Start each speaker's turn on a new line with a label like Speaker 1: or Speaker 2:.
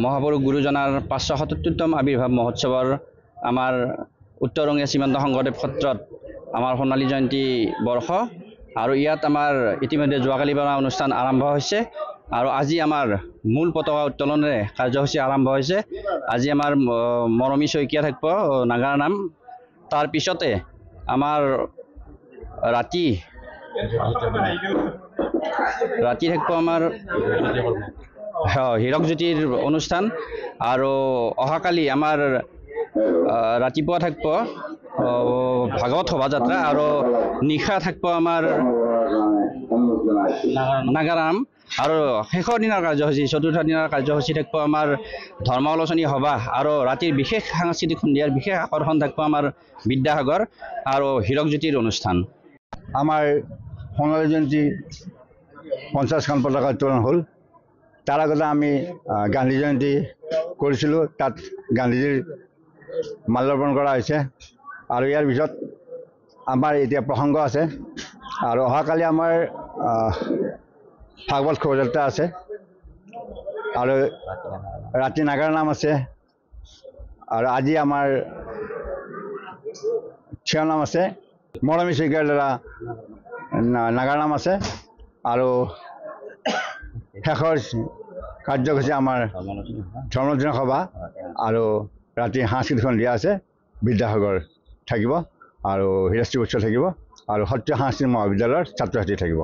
Speaker 1: মহাপুৰুষ গুৰুজনাৰ ৫৭৭তম আৱিৰ্ভাৱ মহোৎসৱৰ আমাৰ উত্তৰ ৰঙীয়া শ্ৰীমন্ত শংকৰদেৱ সত্ৰত আমাৰ সোণালী জয়ন্তী বৰ্ষ আৰু ইয়াত আমাৰ ইতিমধ্যে যোৱাকালিৰ পৰা অনুষ্ঠান আৰম্ভ হৈছে আৰু আজি আমাৰ মূল পতাকা উত্তোলনেৰে কাৰ্যসূচী আৰম্ভ হৈছে। আজি আমাৰ মৰমী শইকীয়া থাকিব নাগাৰা নাম, তাৰ পিছতে আমাৰ ৰাতি থাকিব আমাৰ হীৰক জ্যোতিৰ অনুষ্ঠান আৰু অহাকালি আমাৰ ৰাতিপুৱা থাকিব ভাগৱত শোভাযাত্ৰা আৰু নিশা থাকিব আমাৰ নাগাৰাম আৰু শেষৰ দিনৰ কাৰ্যসূচী চতুৰ্থ দিনৰ কাৰ্যসূচী থাকিব আমাৰ ধৰ্ম আলোচনী সভা আৰু ৰাতিৰ বিশেষ সাংস্কৃতিক সন্ধিয়াৰ বিশেষ আকৰ্ষণ থাকিব আমাৰ বিদ্যাসাগৰ আৰু হীৰক জ্যোতিৰ অনুষ্ঠান।
Speaker 2: আমাৰ সোণালী জয়ন্তী 50খন পতাকা উত্তোলন হ'ল। তাৰ আগতে আমি গান্ধী জয়ন্তী কৰিছিলোঁ, তাত গান্ধীজীৰ মাল্যাৰ্পণ কৰা হৈছে আৰু ইয়াৰ পিছত আমাৰ এতিয়া প্ৰসংগ আছে আৰু অহাকালি আমাৰ ভাগৱত শোভাযাত্ৰা আছে আৰু ৰাতি নাগাৰা নাম আছে আৰু আজি আমাৰ থিয় নাম আছে, মৰমী শইকীয়াৰ দ্বাৰা নাগাৰা নাম আছে আৰু শেষৰ কাৰ্যসূচী আমাৰ ধৰ্মালোচনী সভা আৰু ৰাতি সাংস্কৃতিক সন্ধিয়া আছে, বিদ্যাসাগৰ থাকিব আৰু হীৰক জ্যোতি উৎসৱ থাকিব আৰু সত্ৰীয়া সাংস্কৃতিক মহাবিদ্যালয়ৰ ছাত্ৰ ছাত্ৰী থাকিব।